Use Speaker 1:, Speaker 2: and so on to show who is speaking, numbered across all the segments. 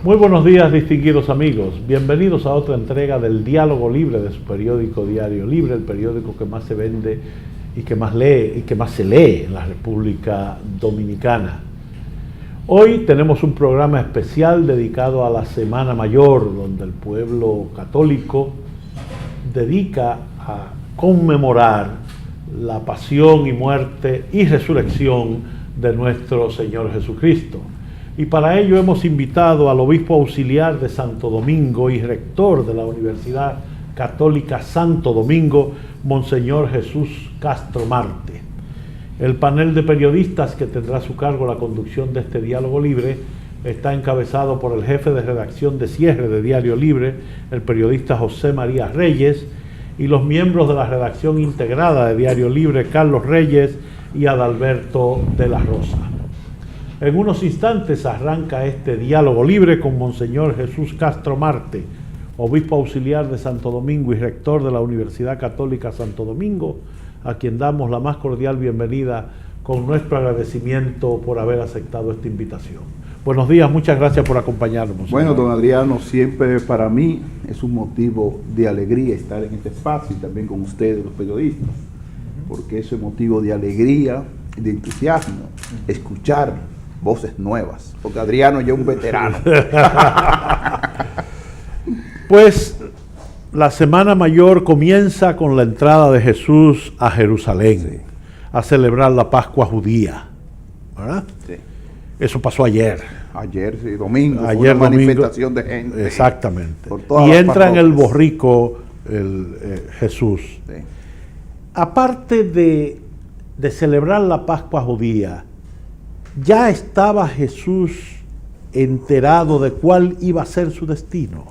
Speaker 1: Muy buenos días, distinguidos amigos. Bienvenidos a otra entrega del Diálogo Libre de su periódico Diario Libre, el periódico que más se vende y que más lee y que más se lee en la República Dominicana. Hoy tenemos un programa especial dedicado a la Semana Mayor, donde el pueblo católico dedica a conmemorar la pasión y muerte y resurrección de nuestro Señor Jesucristo. Y para ello hemos invitado al obispo auxiliar de Santo Domingo y rector de la Universidad Católica Santo Domingo, Monseñor Jesús Castro Marte. El panel de periodistas que tendrá a su cargo la conducción de este diálogo libre está encabezado por el jefe de redacción de cierre de Diario Libre, el periodista José María Reyes, y los miembros de la redacción integrada de Diario Libre, Carlos Reyes y Adalberto de la Rosa. En unos instantes arranca este diálogo libre con Monseñor Jesús Castro Marte, obispo auxiliar de Santo Domingo y rector de la Universidad Católica Santo Domingo, a quien damos la más cordial bienvenida con nuestro agradecimiento por haber aceptado esta invitación. Buenos días, muchas gracias por acompañarnos. Monseñor.
Speaker 2: Bueno, don Adriano, siempre para mí es un motivo de alegría estar en este espacio y también con ustedes, los periodistas, porque es un motivo de alegría, de entusiasmo, escuchar voces nuevas, porque Adriano ya es un veterano.
Speaker 1: Pues la Semana Mayor comienza con la entrada de Jesús a Jerusalén, a celebrar la Pascua judía, ¿verdad? Sí. Eso pasó ayer.
Speaker 2: Ayer, sí, domingo,
Speaker 1: ayer
Speaker 2: una manifestación de gente.
Speaker 1: Exactamente.
Speaker 2: Y
Speaker 1: entra en el borrico Jesús.
Speaker 2: Sí.
Speaker 1: Aparte de celebrar la Pascua judía, ¿ya estaba Jesús enterado de cuál iba a ser su destino?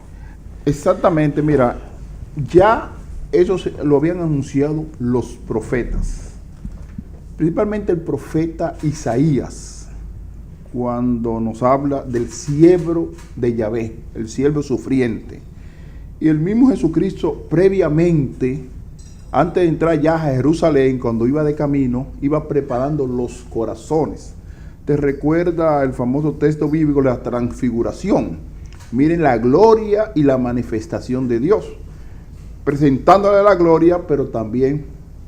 Speaker 2: Exactamente, mira, ya eso lo habían anunciado los profetas, principalmente el profeta Isaías, cuando nos habla del siervo de Yahvé, el siervo sufriente. Y el mismo Jesucristo previamente, antes de entrar ya a Jerusalén, cuando iba de camino, iba preparando los corazones. Te recuerda el famoso texto bíblico de la transfiguración. Miren la gloria y la manifestación de Dios, presentándole la gloria, pero también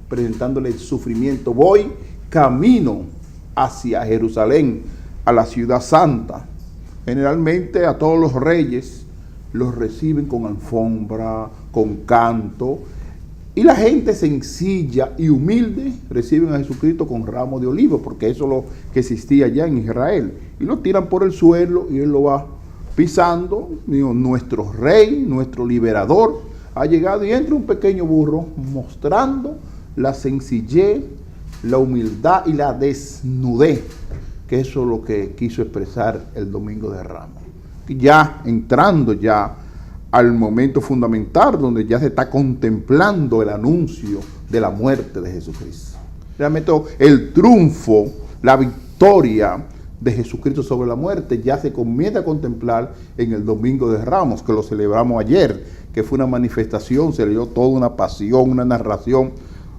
Speaker 2: presentándole el sufrimiento. Voy camino hacia Jerusalén, a la ciudad santa. Generalmente a todos los reyes los reciben con alfombra, con canto, y la gente sencilla y humilde reciben a Jesucristo con ramos de olivo, porque eso es lo que existía allá en Israel. Y lo tiran por el suelo y él lo va pisando. Digo, nuestro rey, nuestro liberador, ha llegado, y entra un pequeño burro mostrando la sencillez, la humildad y la desnudez, que eso es lo que quiso expresar el Domingo de Ramos. Ya entrando ya al momento fundamental, donde ya se está contemplando el anuncio de la muerte de Jesucristo. Realmente el triunfo, la victoria de Jesucristo sobre la muerte ya se comienza a contemplar en el Domingo de Ramos, que lo celebramos ayer, que fue una manifestación, se leyó toda una pasión, una narración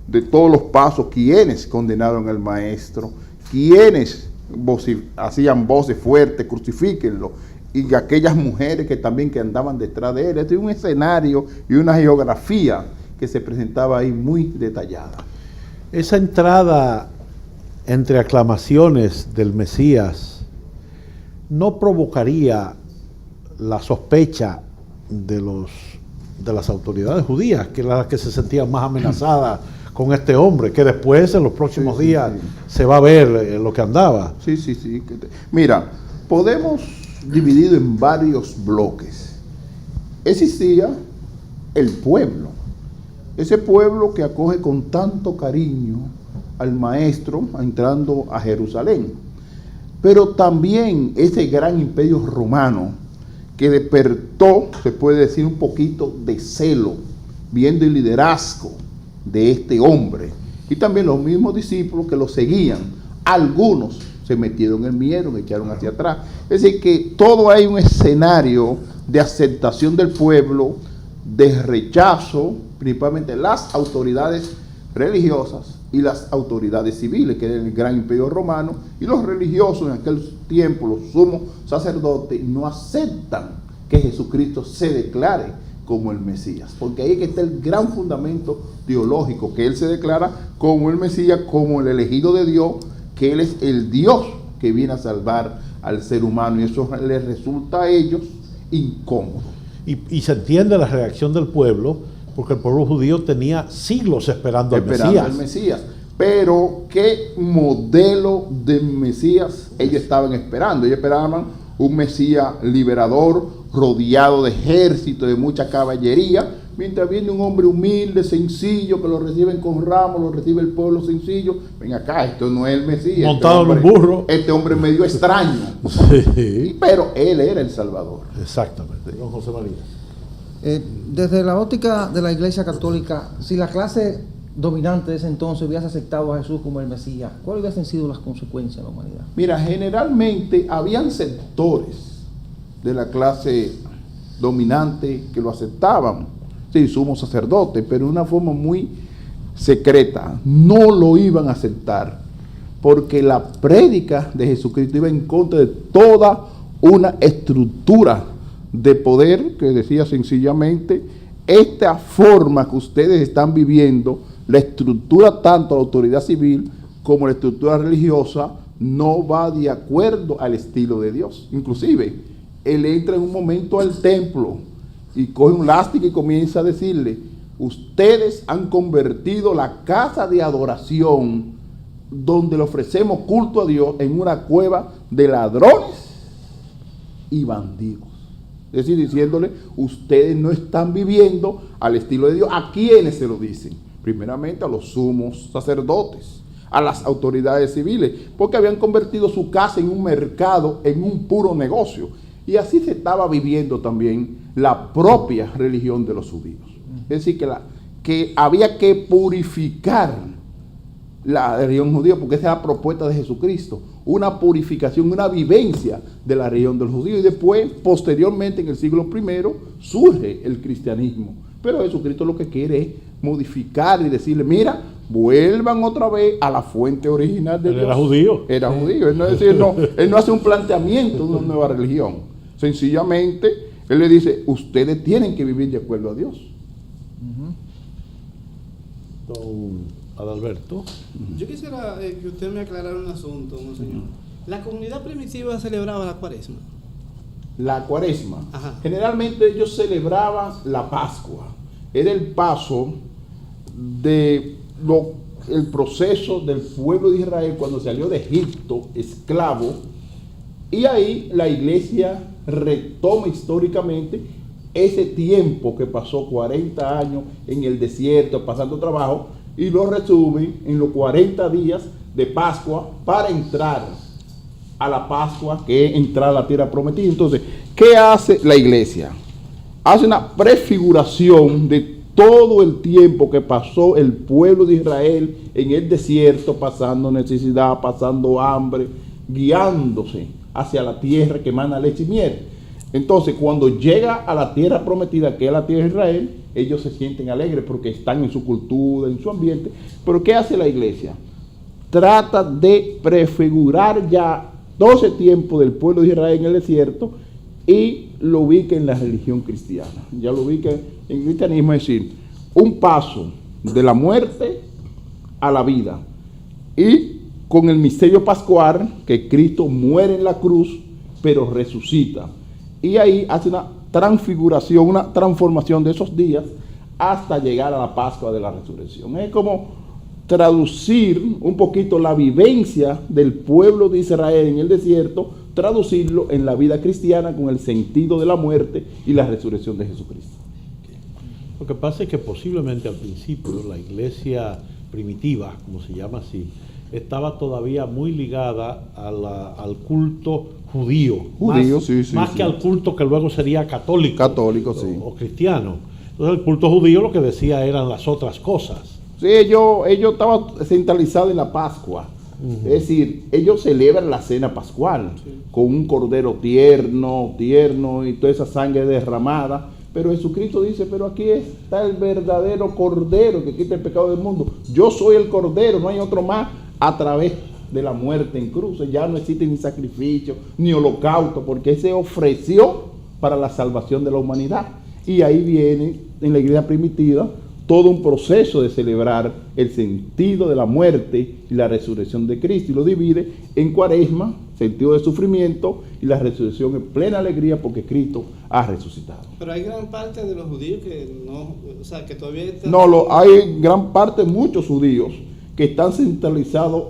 Speaker 2: de todos los pasos, quienes condenaron al Maestro, quienes hacían voces fuertes, crucifíquenlo, y aquellas mujeres que también que andaban detrás de él. Este es un escenario y una geografía que se presentaba ahí muy detallada.
Speaker 1: Esa entrada entre aclamaciones del Mesías no provocaría la sospecha de las autoridades judías, que eran las que se sentían más amenazadas con este hombre, que después en los próximos días se va a ver lo que andaba.
Speaker 2: Sí. Mira, podemos dividido en varios bloques. Existía el pueblo, ese pueblo que acoge con tanto cariño al Maestro entrando a Jerusalén, pero también ese gran imperio romano que despertó, se puede decir, un poquito de celo viendo el liderazgo de este hombre, y también los mismos discípulos que lo seguían. Algunos se metieron en miedo, me echaron hacia atrás. Es decir, que todo hay un escenario de aceptación del pueblo, de rechazo, principalmente las autoridades religiosas, y las autoridades civiles, que era el gran imperio romano, y los religiosos en aquel tiempo, los sumos sacerdotes, no aceptan que Jesucristo se declare como el Mesías, porque ahí es que está el gran fundamento teológico, que Él se declara como el Mesías, como el elegido de Dios, que Él es el Dios que viene a salvar al ser humano, y eso les resulta a ellos incómodo.
Speaker 1: Y se entiende la reacción del pueblo, porque el pueblo judío tenía siglos esperando al Mesías.
Speaker 2: Pero ¿qué modelo de Mesías ellos estaban esperando? Ellos esperaban un Mesías liberador, rodeado de ejército, de mucha caballería, mientras viene un hombre humilde, sencillo, que lo reciben con ramos, lo recibe el pueblo sencillo. Ven acá, esto no es el Mesías.
Speaker 1: Montado en un burro.
Speaker 2: Este hombre medio extraño. Sí. Pero él era el Salvador.
Speaker 1: Exactamente. Don José María.
Speaker 3: Desde la óptica de la Iglesia Católica, si la clase dominante de ese entonces hubiese aceptado a Jesús como el Mesías, ¿cuáles hubiesen sido las consecuencias en la humanidad?
Speaker 2: Mira, generalmente habían sectores de la clase dominante que lo aceptaban, sí, sumo sacerdote, pero de una forma muy secreta. No lo iban a aceptar porque la prédica de Jesucristo iba en contra de toda una estructura de poder que decía sencillamente: esta forma que ustedes están viviendo, la estructura tanto la autoridad civil como la estructura religiosa, no va de acuerdo al estilo de Dios. Inclusive, él entra en un momento al templo y coge un látigo y comienza a decirle: ustedes han convertido la casa de adoración donde le ofrecemos culto a Dios en una cueva de ladrones y bandidos. Es decir, diciéndole: ustedes no están viviendo al estilo de Dios. ¿A quiénes se lo dicen? Primeramente a los sumos sacerdotes, a las autoridades civiles, porque habían convertido su casa en un mercado, en un puro negocio. Y así se estaba viviendo también la propia religión de los judíos. Es decir, que había que purificar la religión judía, porque esa es la propuesta de Jesucristo, una purificación, una vivencia de la religión del judío. Y después, posteriormente, en el siglo I, surge el cristianismo. Pero Jesucristo lo que quiere es modificar y decirle: mira, vuelvan otra vez a la fuente original de Dios.
Speaker 1: Era judío.
Speaker 2: Era judío. Él no hace un planteamiento de una nueva religión. Sencillamente, él le dice: ustedes tienen que vivir de acuerdo a Dios.
Speaker 1: Don Adalberto.
Speaker 4: Yo quisiera que usted me aclarara un asunto, monseñor. ¿La comunidad primitiva celebraba la Cuaresma?
Speaker 2: La Cuaresma.
Speaker 4: Ajá.
Speaker 2: Generalmente ellos celebraban la Pascua. Era el paso de el proceso del pueblo de Israel cuando salió de Egipto esclavo, y ahí la iglesia retoma históricamente ese tiempo que pasó 40 años en el desierto pasando trabajo, y lo resumen en los 40 días de Pascua para entrar a la Pascua, que es entrar a la tierra prometida. Entonces, ¿qué hace la iglesia? Hace una prefiguración de todo el tiempo que pasó el pueblo de Israel en el desierto, pasando necesidad, pasando hambre, guiándose hacia la tierra que emana leche y miel. Entonces, cuando llega a la tierra prometida, que es la tierra de Israel, ellos se sienten alegres porque están en su cultura, en su ambiente. Pero ¿qué hace la iglesia? Trata de prefigurar ya todo ese tiempo del pueblo de Israel en el desierto y lo ubica en la religión cristiana. Ya lo ubica en el cristianismo, es decir, un paso de la muerte a la vida. Y con el misterio pascual, que Cristo muere en la cruz, pero resucita. Y ahí hace una transfiguración, una transformación de esos días hasta llegar a la Pascua de la Resurrección. Es como traducir un poquito la vivencia del pueblo de Israel en el desierto, traducirlo en la vida cristiana con el sentido de la muerte y la resurrección de Jesucristo.
Speaker 1: Lo que pasa es que posiblemente al principio la iglesia primitiva, como se llama así, estaba todavía muy ligada al culto judío. Más que al culto que luego sería católico. O cristiano. Entonces el culto judío lo que decía eran las otras cosas.
Speaker 2: Sí, ellos estaban centralizados en la Pascua. Es decir, ellos celebran la cena pascual con un cordero tierno y toda esa sangre derramada, Pero Jesucristo dice, pero aquí está el verdadero Cordero que quita el pecado del mundo. Yo soy el Cordero, no hay otro más, a través de la muerte en cruz. Ya no existe ni sacrificio, ni holocausto, porque Él se ofreció para la salvación de la humanidad. Y ahí viene, en la iglesia primitiva, todo un proceso de celebrar el sentido de la muerte y la resurrección de Cristo. Y lo divide en Cuaresma, sentido de sufrimiento, y la resurrección en plena alegría porque Cristo ha resucitado.
Speaker 4: Pero hay gran parte de los judíos que no, o sea, que todavía están...
Speaker 2: No, hay gran parte, muchos judíos, que están centralizados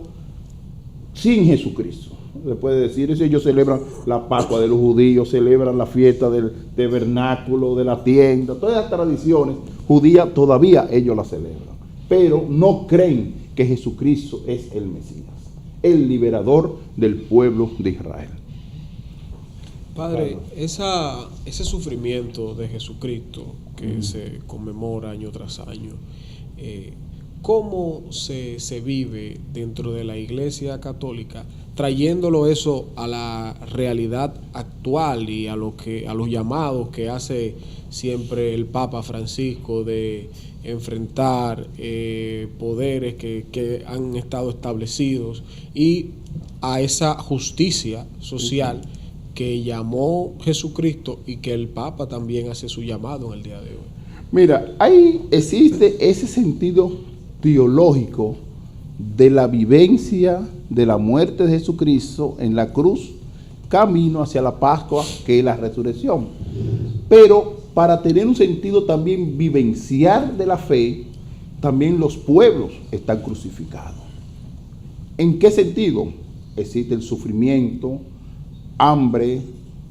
Speaker 2: sin Jesucristo. Se puede decir, ellos celebran la Pascua de los judíos, celebran la fiesta del tabernáculo, de la tienda, todas las tradiciones judías todavía ellos las celebran, pero no creen que Jesucristo es el Mesías, el liberador del pueblo de Israel.
Speaker 5: Padre, ese sufrimiento de Jesucristo que se conmemora año tras año, ¿cómo se vive dentro de la Iglesia Católica, trayéndolo eso a la realidad actual y a los llamados que hace siempre el Papa Francisco de enfrentar poderes que han estado establecidos y a esa justicia social que llamó Jesucristo y que el Papa también hace su llamado en el día de hoy?
Speaker 2: Mira, ahí existe ese sentido teológico de la vivencia de la muerte de Jesucristo en la cruz, camino hacia la Pascua, que es la resurrección. Pero para tener un sentido también vivencial de la fe, también los pueblos están crucificados. ¿En qué sentido? Existe el sufrimiento, hambre,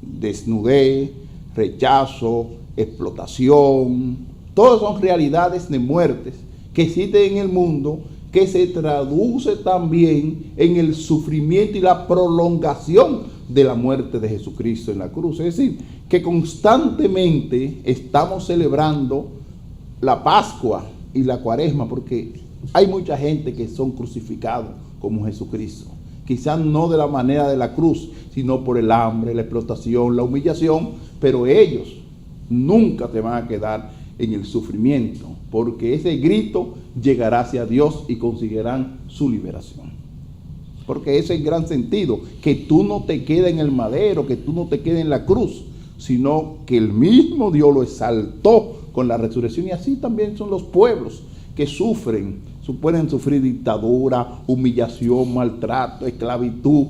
Speaker 2: desnudez, rechazo, explotación. Todas son realidades de muertes que existen en el mundo, que se traduce también en el sufrimiento y la prolongación de la muerte de Jesucristo en la cruz. Es decir, que constantemente estamos celebrando la Pascua y la Cuaresma, porque hay mucha gente que son crucificados como Jesucristo. Quizás no de la manera de la cruz, sino por el hambre, la explotación, la humillación, pero ellos nunca te van a quedar en el sufrimiento, porque ese grito llegará hacia Dios y conseguirán su liberación. Porque ese es el gran sentido, que tú no te quedes en el madero, que tú no te quedes en la cruz, sino que el mismo Dios lo exaltó con la resurrección. Y así también son los pueblos que pueden sufrir dictadura, humillación, maltrato, esclavitud,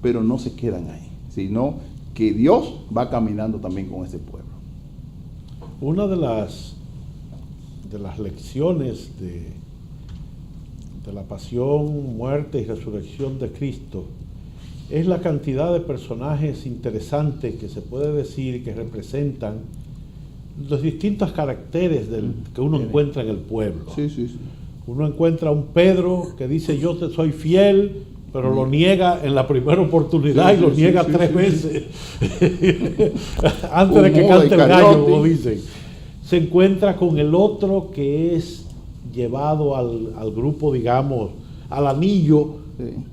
Speaker 2: pero no se quedan ahí, sino que Dios va caminando también con ese pueblo.
Speaker 1: Una de las lecciones de la pasión, muerte y resurrección de Cristo es la cantidad de personajes interesantes que se puede decir que representan los distintos caracteres que uno encuentra en el pueblo.
Speaker 2: Sí, sí, sí.
Speaker 1: Uno encuentra a un Pedro que dice yo te soy fiel, pero lo niega en la primera oportunidad, y lo niega tres veces antes de que cante el gallo, como dicen. Se encuentra con el otro que es llevado al grupo, digamos, al anillo,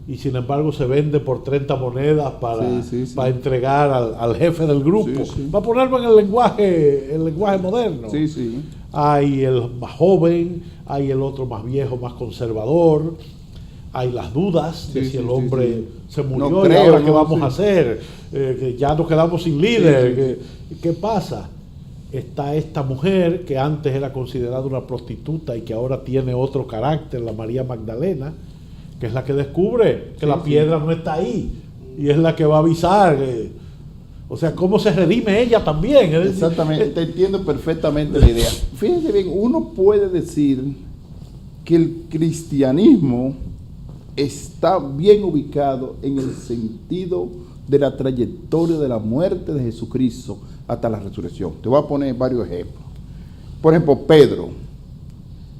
Speaker 1: y sin embargo se vende por 30 monedas para entregar al jefe del grupo. Va a ponerlo en el lenguaje moderno.
Speaker 2: Sí, sí.
Speaker 1: Hay el más joven, hay el otro más viejo, más conservador. Hay las dudas de si el hombre se murió, no creo, y ahora qué vamos a hacer, que ya nos quedamos sin líder. ¿Qué pasa? Está esta mujer que antes era considerada una prostituta y que ahora tiene otro carácter, la María Magdalena, que es la que descubre que la piedra no está ahí, y es la que va a avisar. O sea, ¿cómo se redime ella también?
Speaker 2: Exactamente, te entiendo perfectamente la idea. Fíjense bien, uno puede decir que el cristianismo está bien ubicado en el sentido de la trayectoria de la muerte de Jesucristo hasta la resurrección. Te voy a poner varios ejemplos. Por ejemplo, Pedro,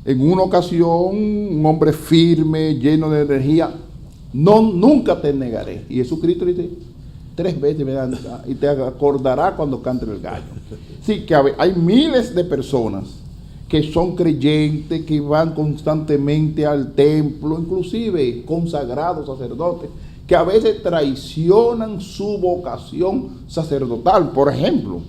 Speaker 2: en una ocasión, un hombre firme, lleno de energía, nunca te negaré. Y Jesucristo dice 3 veces, y te acordará cuando cante el gallo. Sí, que hay miles de personas que son creyentes, que van constantemente al templo, inclusive consagrados sacerdotes, que a veces traicionan su vocación sacerdotal. Por ejemplo,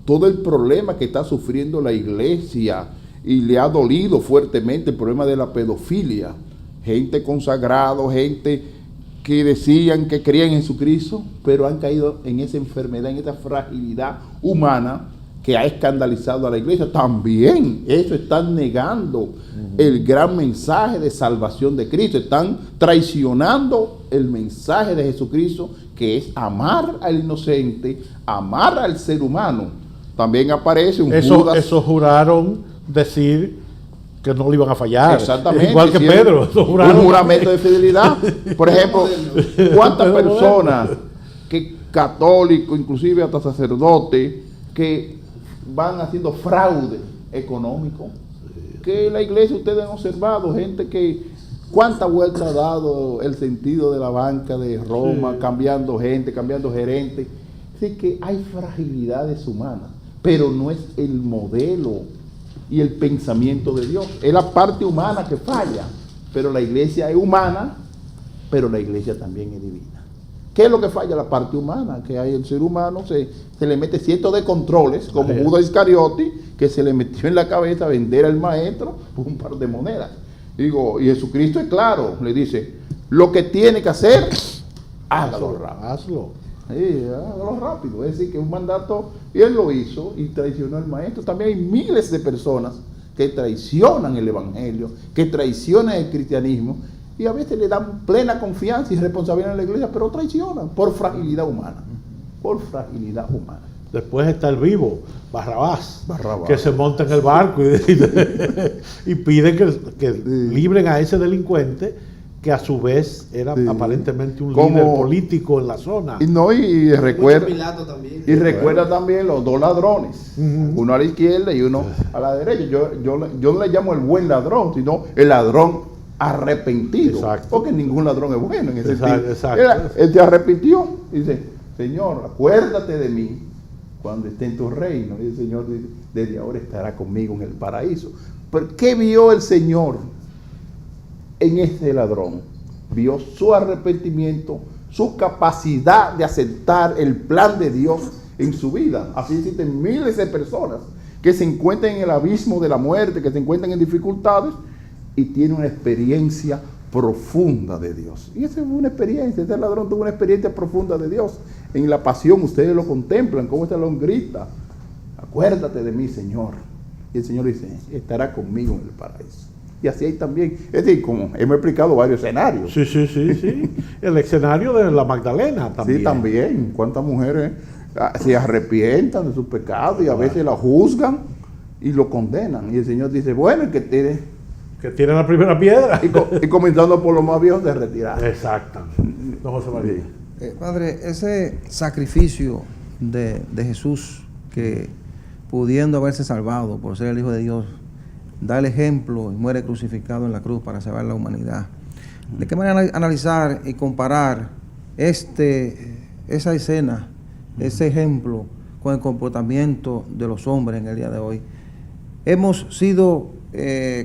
Speaker 2: todo el problema que está sufriendo la iglesia y le ha dolido fuertemente el problema de la pedofilia. Gente consagrada, gente que decían que creían en Jesucristo, pero han caído en esa enfermedad, en esa fragilidad humana que ha escandalizado a la iglesia. También eso están negando el gran mensaje de salvación de Cristo, están traicionando el mensaje de Jesucristo, que es amar al inocente, amar al ser humano. También aparece un Judas.
Speaker 1: Eso juraron decir que no le iban a fallar.
Speaker 2: Exactamente.
Speaker 1: Igual que Pedro.
Speaker 2: Un juramento de fidelidad. Por ejemplo, ¿cuántas personas que católicos, inclusive hasta sacerdotes, que van haciendo fraude económico? Que la iglesia ustedes han observado, gente que cuánta vuelta ha dado el sentido de la banca de Roma, sí, cambiando gente, cambiando gerentes. Así que hay fragilidades humanas, pero no es el modelo y el pensamiento de Dios. Es la parte humana que falla, pero la iglesia es humana, pero la iglesia también es divina. ¿Qué es lo que falla? La parte humana, que hay el ser humano, se le mete cientos de controles, como Judas Iscariote, que se le metió en la cabeza vender al maestro por un par de monedas. Digo, y Jesucristo es claro, le dice, lo que tiene que hacer, hágalo rápido.
Speaker 1: Hazlo.
Speaker 2: Sí, hágalo rápido. Es decir, que un mandato, y él lo hizo y traicionó al maestro. También hay miles de personas que traicionan el evangelio, que traicionan el cristianismo, y a veces le dan plena confianza y responsabilidad en la iglesia, pero traicionan por fragilidad humana. Por fragilidad humana.
Speaker 1: Después está el vivo, Barrabás,
Speaker 2: Barrabás,
Speaker 1: que se monta en el barco y pide que libren a ese delincuente, que a su vez era aparentemente un líder político en la zona.
Speaker 2: Y recuerda,
Speaker 4: también.
Speaker 2: Y recuerda también los dos ladrones, uno a la izquierda y uno a la derecha. Yo no le llamo el buen ladrón, sino el ladrón arrepentido.
Speaker 1: Exacto.
Speaker 2: Porque ningún ladrón es bueno en ese sentido.
Speaker 1: Exacto.
Speaker 2: Él se arrepintió y dice, Señor, acuérdate de mí cuando esté en tu reino. Y el Señor dice, desde ahora estará conmigo en el paraíso. ¿Pero qué vio el Señor en ese ladrón? Vio su arrepentimiento, su capacidad de aceptar el plan de Dios en su vida. Así existen miles de personas que se encuentran en el abismo de la muerte, que se encuentran en dificultades y tienen una experiencia profunda de Dios. Y esa es una experiencia, ese ladrón tuvo una experiencia profunda de Dios. En la pasión ustedes lo contemplan, cómo este ladrón grita, acuérdate de mí, Señor. Y el Señor dice, estará conmigo en el paraíso. Y así hay también, es decir, como hemos explicado varios escenarios.
Speaker 1: Sí. El escenario de la Magdalena también.
Speaker 2: Sí, también. ¿Cuántas mujeres se arrepientan de sus pecados y a veces la juzgan y lo condenan? Y el Señor dice, bueno, el que
Speaker 1: tiene la primera piedra.
Speaker 2: Y comenzando por los más viejos de retirar.
Speaker 1: Exacto. Don José María.
Speaker 3: Padre, ese sacrificio de Jesús, que pudiendo haberse salvado por ser el Hijo de Dios, da el ejemplo y muere crucificado en la cruz para salvar la humanidad. ¿De qué manera analizar y comparar esa escena, ese ejemplo, con el comportamiento de los hombres en el día de hoy? ¿Hemos sido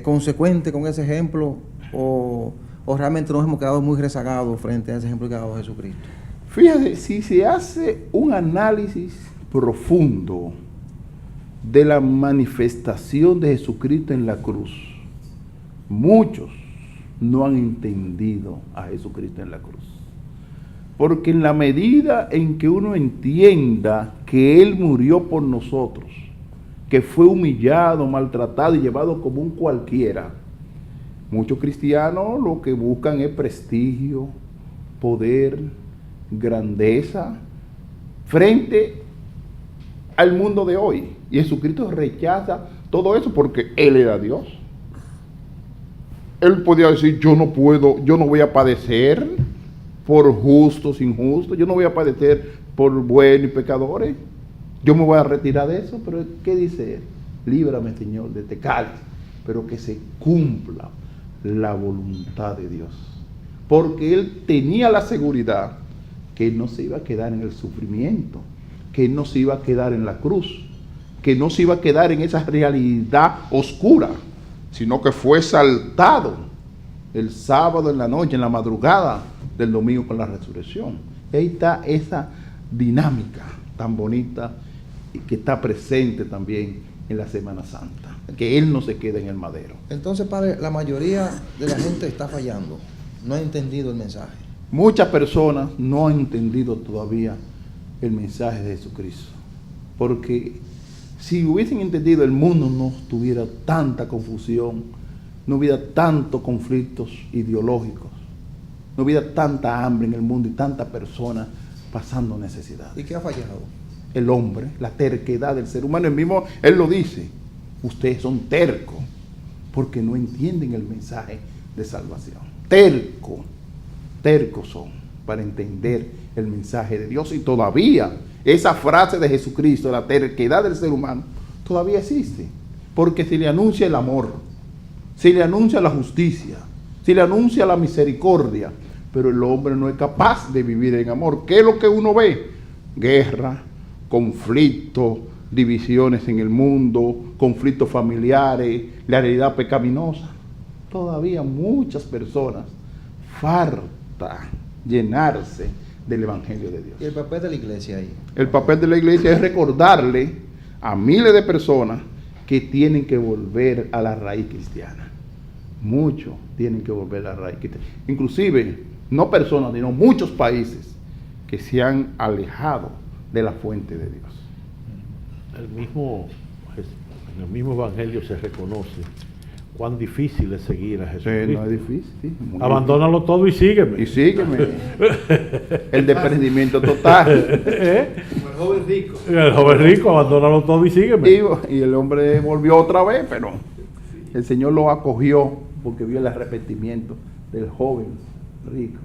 Speaker 3: consecuentes con ese ejemplo o realmente nos hemos quedado muy rezagados frente a ese ejemplo que ha dado Jesucristo?
Speaker 2: Fíjate, si se hace un análisis profundo de la manifestación de Jesucristo en la cruz, muchos no han entendido a Jesucristo en la cruz. Porque en la medida en que uno entienda que Él murió por nosotros, que fue humillado, maltratado y llevado como un cualquiera, muchos cristianos lo que buscan es prestigio, poder, grandeza, frente al mundo de hoy. Y Jesucristo rechaza todo eso porque Él era Dios. Él podía decir, yo no voy a padecer por justos, injustos, yo no voy a padecer por buenos y pecadores, yo me voy a retirar de eso. Pero ¿qué dice Él? Líbrame, Señor, de este cáliz, pero que se cumpla la voluntad de Dios. Porque Él tenía la seguridad que Él no se iba a quedar en el sufrimiento, que Él no se iba a quedar en la cruz, que no se iba a quedar en esa realidad oscura, sino que fue exaltado el sábado en la noche, en la madrugada del domingo con la resurrección. Y ahí está esa dinámica tan bonita y que está presente también en la Semana Santa, que Él no se quede en el madero.
Speaker 3: Entonces, padre, la mayoría de la gente está fallando, no ha entendido el mensaje.
Speaker 2: Muchas personas no han entendido todavía el mensaje de Jesucristo, porque si hubiesen entendido, el mundo no tuviera tanta confusión, no hubiera tantos conflictos ideológicos, no hubiera tanta hambre en el mundo y tantas personas pasando necesidad.
Speaker 3: ¿Y qué ha fallado?
Speaker 2: El hombre, la terquedad del ser humano. El mismo, Él lo dice, ustedes son tercos porque no entienden el mensaje de salvación. Tercos son para entender el mensaje de Dios, y todavía esa frase de Jesucristo, la terquedad del ser humano, todavía existe, porque se le anuncia el amor, se le anuncia la justicia, se le anuncia la misericordia, pero el hombre no es capaz de vivir en amor. ¿Qué es lo que uno ve? Guerra, conflictos, divisiones en el mundo, conflictos familiares, la realidad pecaminosa. Todavía muchas personas falta llenarse del Evangelio de Dios.
Speaker 3: ¿Y el papel de la iglesia ahí?
Speaker 2: El papel de la iglesia es recordarle a miles de personas que tienen que volver a la raíz cristiana. Muchos tienen que volver a la raíz cristiana. Inclusive, no personas, sino muchos países que se han alejado de la fuente de Dios.
Speaker 1: En el mismo Evangelio se reconoce cuán difícil es seguir a Jesucristo.
Speaker 2: Sí, no es difícil. Sí,
Speaker 1: Abandónalo todo y sígueme.
Speaker 2: Y sígueme. El desprendimiento total.
Speaker 4: Como el joven rico.
Speaker 1: El joven rico, abandónalo todo y sígueme.
Speaker 2: Y el hombre volvió otra vez, pero el Señor lo acogió porque vio el arrepentimiento del joven rico.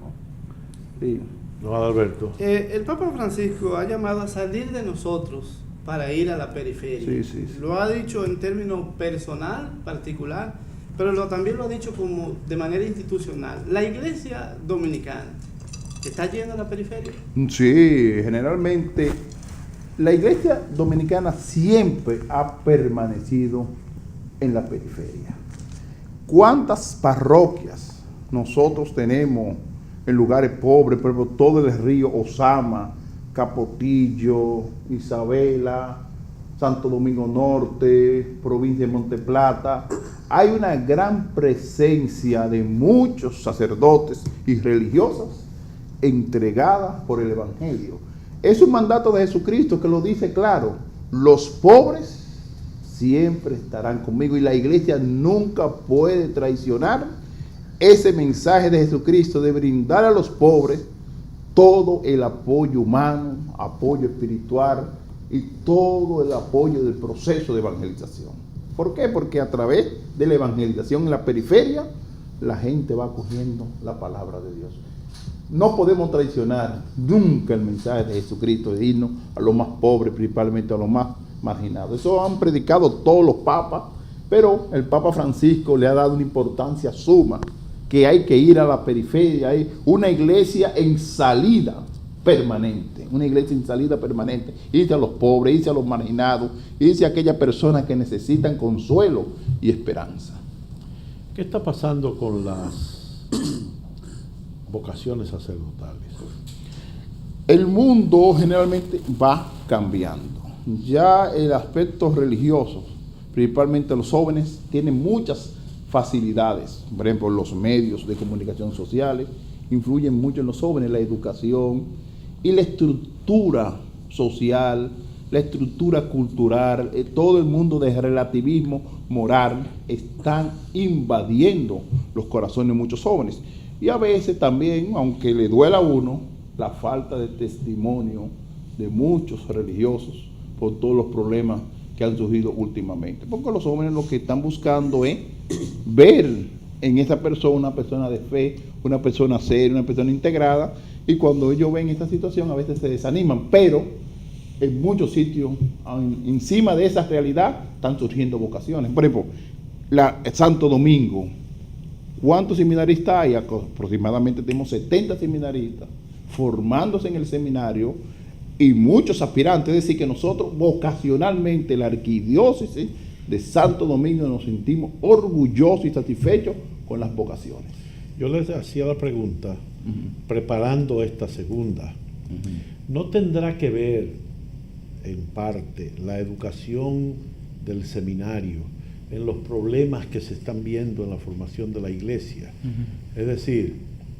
Speaker 2: Sí.
Speaker 1: No, Adalberto.
Speaker 4: El Papa Francisco ha llamado a salir de nosotros para ir a la periferia.
Speaker 2: Sí.
Speaker 4: Lo ha dicho en términos personal, particular, pero también lo ha dicho como de manera institucional. La iglesia dominicana está yendo a la periferia.
Speaker 2: Sí, generalmente la iglesia dominicana siempre ha permanecido en la periferia. ¿Cuántas parroquias nosotros tenemos en lugares pobres? Por ejemplo, todo el río Osama, Capotillo, Isabela, Santo Domingo Norte, provincia de Monte Plata. Hay una gran presencia de muchos sacerdotes y religiosas entregadas por el Evangelio. Es un mandato de Jesucristo que lo dice claro: los pobres siempre estarán conmigo, y la iglesia nunca puede traicionar ese mensaje de Jesucristo de brindar a los pobres todo el apoyo humano, apoyo espiritual y todo el apoyo del proceso de evangelización. ¿Por qué? Porque a través de la evangelización en la periferia, la gente va acogiendo la palabra de Dios. No podemos traicionar nunca el mensaje de Jesucristo, de irnos a los más pobres, principalmente a los más marginados. Eso han predicado todos los papas, pero el Papa Francisco le ha dado una importancia suma, que hay que ir a la periferia. Hay una iglesia en salida permanente, irse a los pobres, irse a los marginados, irse a aquellas personas que necesitan consuelo y esperanza.
Speaker 1: ¿Qué está pasando con las vocaciones sacerdotales?
Speaker 2: El mundo generalmente va cambiando. Ya el aspecto religioso, principalmente los jóvenes, tienen muchas facilidades. Por ejemplo, los medios de comunicación sociales influyen mucho en los jóvenes, la educación y la estructura social, la estructura cultural, todo el mundo de relativismo moral están invadiendo los corazones de muchos jóvenes. Y a veces también, aunque le duela a uno, la falta de testimonio de muchos religiosos por todos los problemas que han surgido últimamente. Porque los jóvenes lo que están buscando es ver en esa persona una persona de fe, una persona seria, una persona integrada, y cuando ellos ven esta situación a veces se desaniman, pero en muchos sitios, encima de esa realidad, están surgiendo vocaciones. Por ejemplo, Santo Domingo, ¿cuántos seminaristas hay? Aproximadamente tenemos 70 seminaristas formándose en el seminario y muchos aspirantes. Es decir, que nosotros vocacionalmente, la arquidiócesis de Santo Domingo, nos sentimos orgullosos y satisfechos con las vocaciones.
Speaker 1: Yo les hacía la pregunta, preparando esta segunda, ¿no tendrá que ver en parte la educación del seminario en los problemas que se están viendo en la formación de la iglesia. Es decir,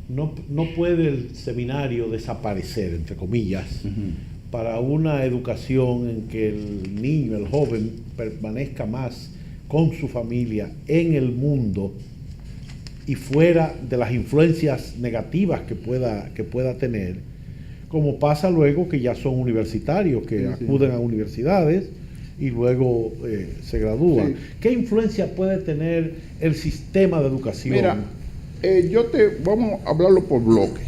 Speaker 1: no puede el seminario desaparecer, entre comillas, para una educación en que el niño, el joven, permanezca más con su familia en el mundo y fuera de las influencias negativas que pueda tener, como pasa luego que ya son universitarios, que acuden a universidades y luego se gradúan. ¿Qué influencia puede tener el sistema de educación?
Speaker 2: Mira, vamos a hablarlo por bloques.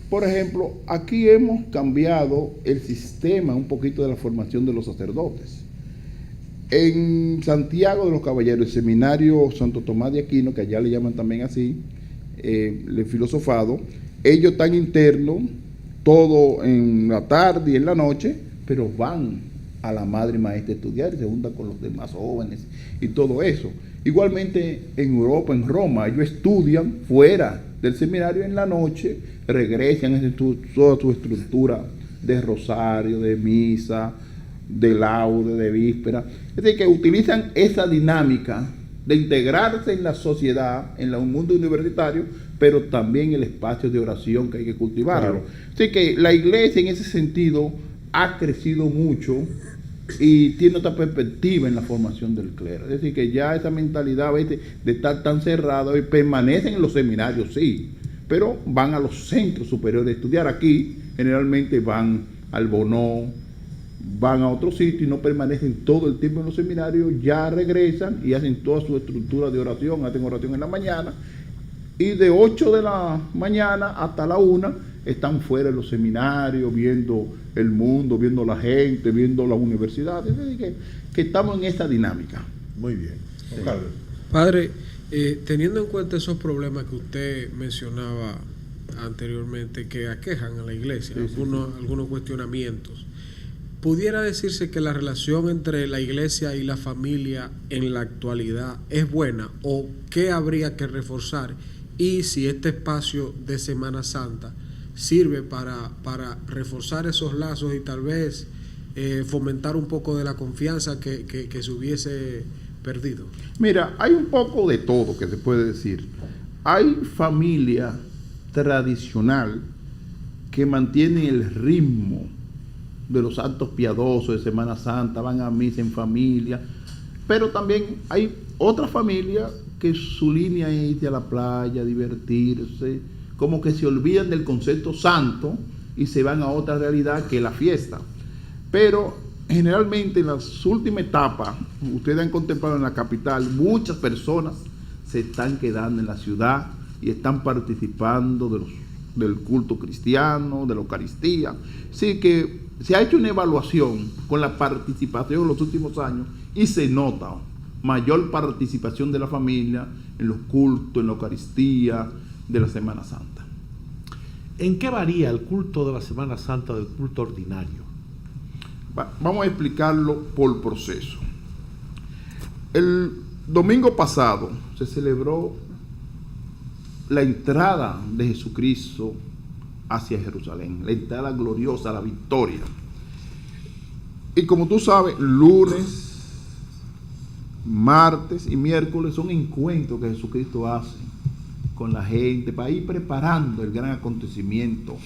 Speaker 2: Por ejemplo, aquí hemos cambiado el sistema un poquito de la formación de los sacerdotes. En Santiago de los Caballeros, el seminario Santo Tomás de Aquino, que allá le llaman también así, el filosofado, ellos están internos todo en la tarde y en la noche, pero van a la madre maestra a estudiar y se juntan con los demás jóvenes y todo eso. Igualmente en Europa, en Roma, ellos estudian fuera del seminario en la noche, regresan a toda su estructura de rosario, de misa, de laude, de víspera. Es decir, que utilizan esa dinámica de integrarse en la sociedad, en un mundo universitario, pero también el espacio de oración que hay que cultivarlo. Claro. Así que la iglesia en ese sentido ha crecido mucho y tiene otra perspectiva en la formación del clero. Es decir, que ya esa mentalidad de estar tan cerrado y permanecen en los seminarios, sí, pero van a los centros superiores a estudiar. Aquí generalmente van al Bonó, van a otro sitio y no permanecen todo el tiempo en los seminarios, ya regresan y hacen toda su estructura de oración, hacen oración en la mañana y de 8 de la mañana hasta la 1 están fuera de los seminarios, viendo el mundo, viendo la gente, viendo las universidades. Es decir, que estamos en esa dinámica.
Speaker 1: Muy bien.
Speaker 2: Sí.
Speaker 5: Padre, teniendo en cuenta esos problemas que usted mencionaba anteriormente que aquejan a la iglesia, algunos cuestionamientos, ¿pudiera decirse que la relación entre la iglesia y la familia en la actualidad es buena o qué habría que reforzar? Y si este espacio de Semana Santa sirve para reforzar esos lazos y tal vez fomentar un poco de la confianza que se hubiese perdido.
Speaker 2: Mira, hay un poco de todo que se puede decir. Hay familia tradicional que mantienen el ritmo de los actos piadosos de Semana Santa, van a misa en familia, pero también hay otra familia que su línea es irse a la playa, divertirse, como que se olvidan del concepto santo y se van a otra realidad que es la fiesta. Pero generalmente en las últimas etapas, ustedes han contemplado en la capital, muchas personas se están quedando en la ciudad y están participando del culto cristiano, de la Eucaristía. Así que se ha hecho una evaluación con la participación en los últimos años y se nota mayor participación de la familia en los cultos, en la Eucaristía de la Semana Santa.
Speaker 1: ¿En qué varía el culto de la Semana Santa del culto ordinario?
Speaker 2: Vamos a explicarlo por proceso. El domingo pasado se celebró la entrada de Jesucristo hacia Jerusalén, la entrada gloriosa, la victoria. Y como tú sabes, lunes, martes y miércoles son encuentros que Jesucristo hace con la gente para ir preparando el gran acontecimiento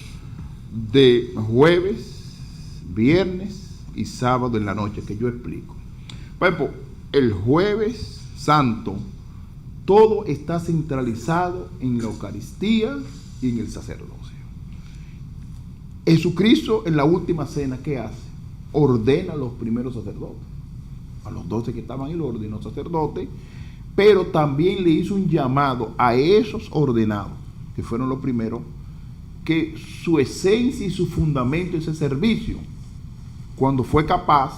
Speaker 2: de jueves, viernes y sábado en la noche, que yo explico. Por ejemplo, el jueves santo, todo está centralizado en la Eucaristía y en el sacerdocio. Jesucristo en la última cena, ¿qué hace? Ordena a los primeros sacerdotes. A los 12 que estaban ahí lo ordenó sacerdote, pero también le hizo un llamado a esos ordenados, que fueron los primeros, que su esencia y su fundamento es el servicio, cuando fue capaz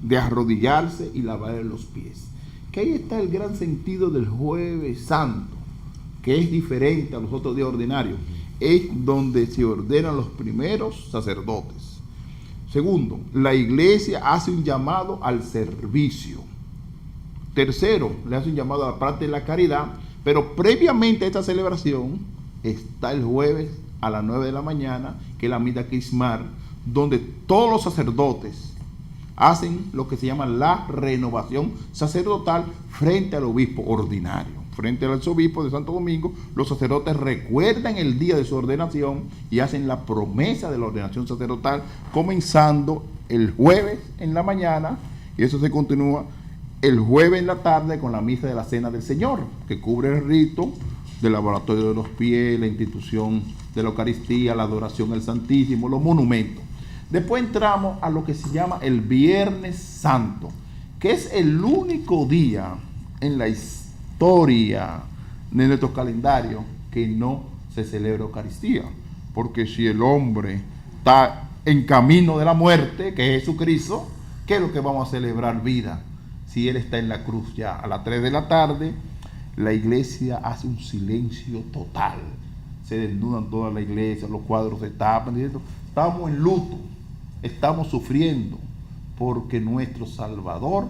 Speaker 2: de arrodillarse y lavarle los pies. Que ahí está el gran sentido del Jueves Santo, que es diferente a los otros días ordinarios. Es donde se ordenan los primeros sacerdotes. Segundo, la iglesia hace un llamado al servicio. Tercero, le hace un llamado a la parte de la caridad, pero previamente a esta celebración está el jueves a las 9 de la mañana, que es la misa crismal, donde todos los sacerdotes hacen lo que se llama la renovación sacerdotal frente al obispo ordinario. Frente al arzobispo de Santo Domingo, los sacerdotes recuerdan el día de su ordenación y hacen la promesa de la ordenación sacerdotal, comenzando el jueves en la mañana, y eso se continúa el jueves en la tarde con la misa de la Cena del Señor, que cubre el rito del lavatorio de los pies, la institución de la Eucaristía, la adoración al Santísimo, los monumentos. Después entramos a lo que se llama el Viernes Santo, que es el único día en la historia de nuestro calendario que no se celebra Eucaristía. Porque si el hombre está en camino de la muerte, que es Jesucristo, ¿qué es lo que vamos a celebrar vida? Si Él está en la cruz ya. A las 3 de la tarde, la iglesia hace un silencio total. Se desnudan toda la iglesia, los cuadros se tapan, diciendo, estamos en luto, estamos sufriendo, porque nuestro Salvador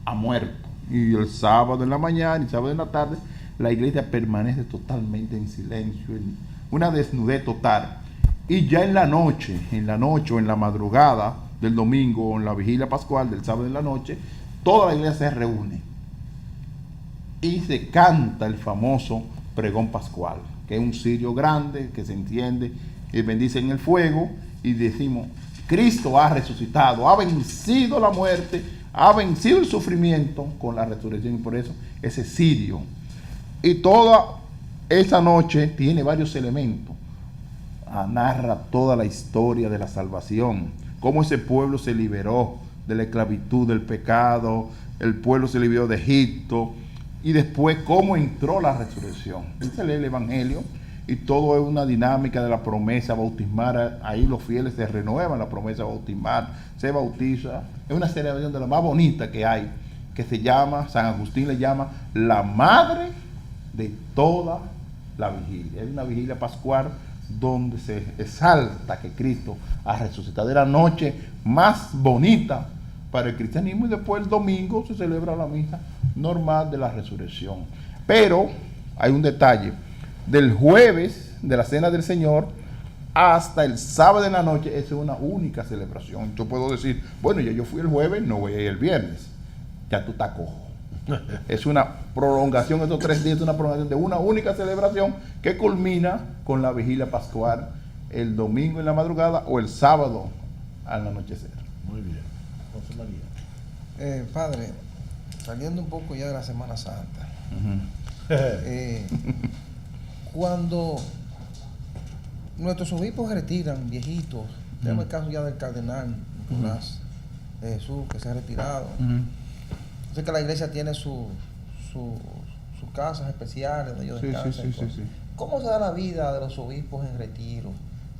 Speaker 2: ha muerto. Y el sábado en la mañana y sábado en la tarde, la iglesia permanece totalmente en silencio, en una desnudez total. Y ya en la noche o en la madrugada del domingo o en la vigilia pascual del sábado en la noche, toda la iglesia se reúne y se canta el famoso pregón pascual, que es un cirio grande que se entiende y bendice en el fuego, y decimos, Cristo ha resucitado, ha vencido la muerte, ha vencido el sufrimiento con la resurrección, y por eso ese cirio. Y toda esa noche tiene varios elementos. Narra toda la historia de la salvación, cómo ese pueblo se liberó de la esclavitud, del pecado, el pueblo se liberó de Egipto, y después cómo entró la resurrección. Se lee el Evangelio y todo es una dinámica de la promesa bautismal. Ahí los fieles se renuevan la promesa bautismal, se bautiza. Es una celebración de la más bonita que hay, que se llama, San Agustín le llama la madre de toda la vigilia. Es una vigilia pascual donde se exalta que Cristo ha resucitado. Es la noche más bonita para el cristianismo, y después el domingo se celebra la misa normal de la resurrección. Pero hay un detalle: del jueves de la Cena del Señor hasta el sábado en la noche es una única celebración. Yo puedo decir, bueno, yo fui el jueves, no voy a ir el viernes, ya tú estás cojo. Es una prolongación, esos 3 días es una prolongación de una única celebración que culmina con la vigilia pascual el domingo en la madrugada o el sábado al anochecer.
Speaker 1: Muy bien. José María.
Speaker 3: Padre, saliendo un poco ya de la Semana Santa, cuando nuestros obispos se retiran, viejitos, tenemos el caso ya del cardenal Nicolás de Jesús, que se ha retirado. Sé que la iglesia tiene sus casas especiales donde ellos descansan. Sí. ¿Cómo se da la vida de los obispos en retiro?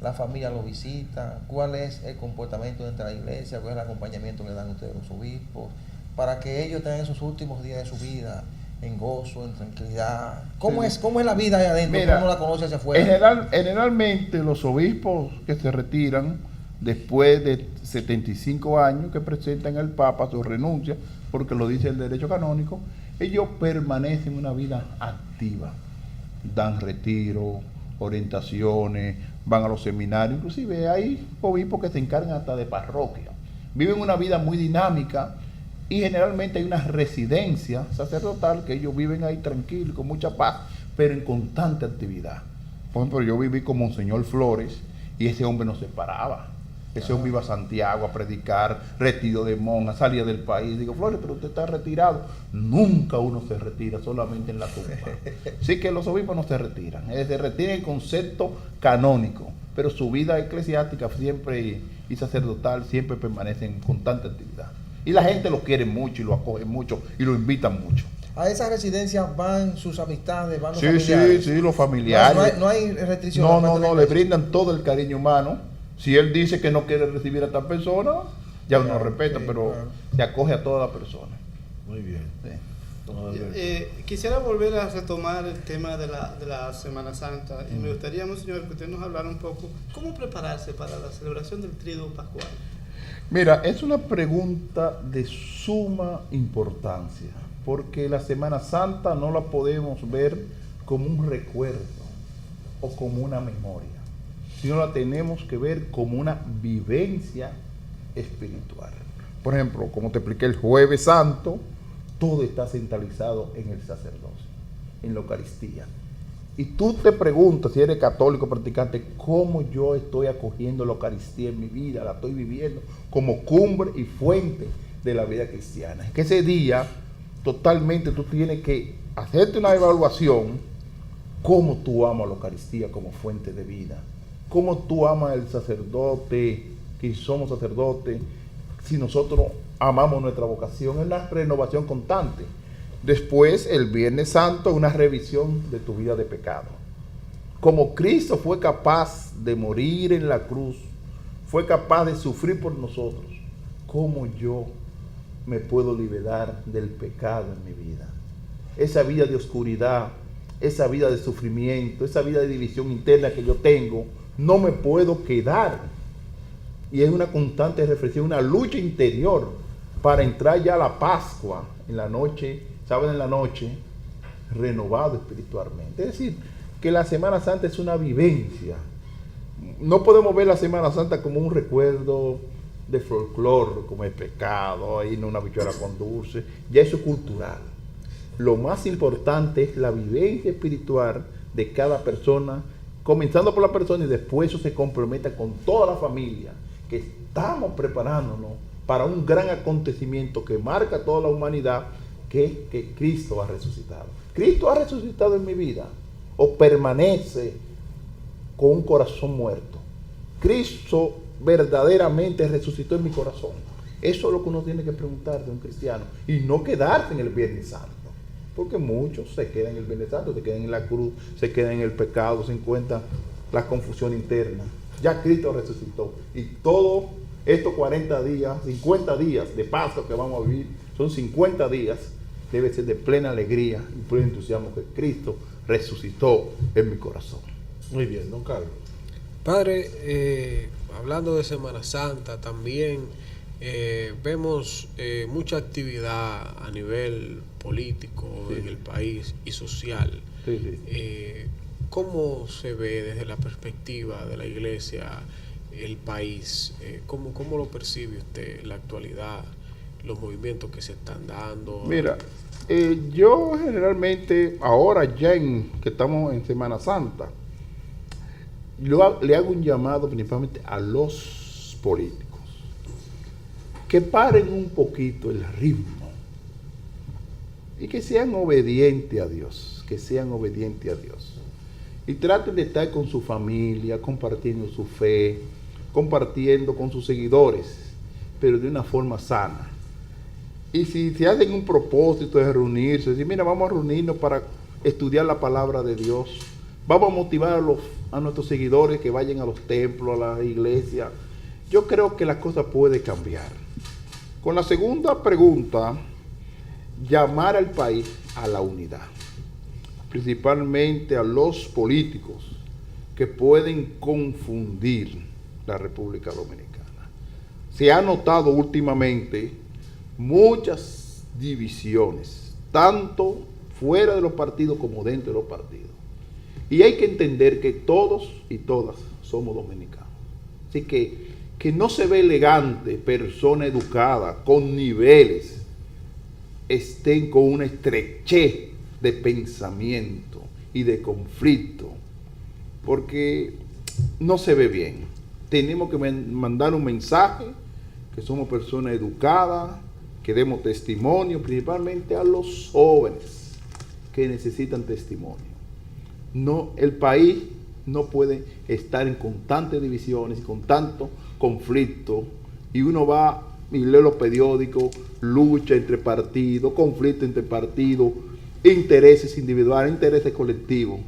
Speaker 3: ¿La familia los visita? ¿Cuál es el comportamiento dentro de la iglesia? ¿Cuál es el acompañamiento que le dan ustedes los obispos? Para que ellos tengan esos últimos días de su vida en gozo, en tranquilidad. ¿Cómo es la vida ahí adentro?
Speaker 2: Mira,
Speaker 3: ¿cómo la conoce hacia afuera?
Speaker 2: Generalmente los obispos que se retiran después de 75 años, que presentan al Papa su renuncia, porque lo dice el derecho canónico, ellos permanecen una vida activa, dan retiro, orientaciones, van a los seminarios, inclusive hay obispos que se encargan hasta de parroquia, viven una vida muy dinámica, y generalmente hay una residencia sacerdotal que ellos viven ahí tranquilos, con mucha paz, pero en constante actividad. Por ejemplo, yo viví con Monseñor Flores y ese hombre no se paraba. Ese hombre iba a Santiago a predicar, retiro de monjas, salía del país. Digo, Flores, pero usted está retirado. Nunca uno se retira, solamente en la tumba. Sí que los obispos no se retiran. Se retiran en concepto canónico, pero su vida eclesiástica siempre y sacerdotal siempre permanece en constante actividad. Y la gente lo quiere mucho y lo acoge mucho y lo invitan mucho.
Speaker 3: A esa residencia van sus amistades, van los familiares.
Speaker 2: Sí, los familiares.
Speaker 3: No hay restricciones.
Speaker 2: No, le brindan todo el cariño humano. Si él dice que no quiere recibir a tal persona, ya uno respeta, pero se acoge a toda la persona.
Speaker 1: Muy bien.
Speaker 2: Sí.
Speaker 4: Quisiera volver a retomar el tema de la Semana Santa, y me gustaría, Monseñor, que usted nos hablara un poco cómo prepararse para la celebración del Tríduo Pascual.
Speaker 2: Mira, es una pregunta de suma importancia, porque la Semana Santa no la podemos ver como un recuerdo o como una memoria, sino la tenemos que ver como una vivencia espiritual. Por ejemplo, como te expliqué, el Jueves Santo, todo está centralizado en el sacerdocio, en la Eucaristía. Y tú te preguntas, si eres católico practicante, cómo yo estoy acogiendo la Eucaristía en mi vida, la estoy viviendo como cumbre y fuente de la vida cristiana. Es que ese día, totalmente, tú tienes que hacerte una evaluación, cómo tú amas la Eucaristía como fuente de vida, cómo tú amas al sacerdote, que somos sacerdotes, si nosotros amamos nuestra vocación, es la renovación constante. Después, el Viernes Santo, una revisión de tu vida de pecado. Como Cristo fue capaz de morir en la cruz, fue capaz de sufrir por nosotros, ¿cómo yo me puedo liberar del pecado en mi vida? Esa vida de oscuridad, esa vida de sufrimiento, esa vida de división interna que yo tengo, no me puedo quedar. Y es una constante reflexión, una lucha interior para entrar ya a la Pascua en la noche, sábado en la noche, renovado espiritualmente. Es decir, que la Semana Santa es una vivencia. No podemos ver la Semana Santa como un recuerdo de folclore, como el pecado, ahí no una bichuela con dulce, ya eso es cultural. Lo más importante es la vivencia espiritual de cada persona, comenzando por la persona y después eso se comprometa con toda la familia, que estamos preparándonos para un gran acontecimiento que marca a toda la humanidad, que Cristo ha resucitado. ¿Cristo ha resucitado en mi vida o permanece con un corazón muerto? Cristo verdaderamente resucitó en mi corazón. Eso es lo que uno tiene que preguntar de un cristiano y no quedarse en el Viernes Santo, porque muchos se quedan en el Viernes Santo, se quedan en la cruz, se quedan en el pecado, se encuentran la confusión interna. Ya Cristo resucitó y todos estos 40 días, 50 días de Pascua que vamos a vivir, son 50 días, debe ser de plena alegría y pleno entusiasmo que Cristo resucitó en mi corazón.
Speaker 1: Muy bien, don Carlos.
Speaker 5: Padre, hablando de Semana Santa, también vemos mucha actividad a nivel político en el país y social.
Speaker 2: Sí.
Speaker 5: ¿Cómo se ve desde la perspectiva de la Iglesia el país? ¿Cómo lo percibe usted en la actualidad, los movimientos que se están dando?
Speaker 2: Mira, yo generalmente, ahora ya que estamos en Semana Santa, le hago un llamado principalmente a los políticos, que paren un poquito el ritmo y que sean obedientes a Dios, y traten de estar con su familia, compartiendo su fe, compartiendo con sus seguidores, pero de una forma sana. Y si se hacen un propósito de reunirse, decir, mira, vamos a reunirnos para estudiar la palabra de Dios, vamos a motivar a nuestros seguidores que vayan a los templos, a las iglesias, yo creo que la cosa puede cambiar. Con la segunda pregunta, llamar al país a la unidad, principalmente a los políticos que pueden confundir la República Dominicana. Se ha notado últimamente muchas divisiones, tanto fuera de los partidos como dentro de los partidos. Y hay que entender que todos y todas somos dominicanos. Así que no se ve elegante, persona educada, con niveles, estén con una estrechez de pensamiento y de conflicto, porque no se ve bien. Tenemos que mandar un mensaje, que somos personas educadas, que demos testimonio, principalmente a los jóvenes que necesitan testimonio. No, el país no puede estar en constantes divisiones y con tanto conflicto, y uno va y lee los periódicos, lucha entre partidos, conflicto entre partidos, intereses individuales, intereses colectivos.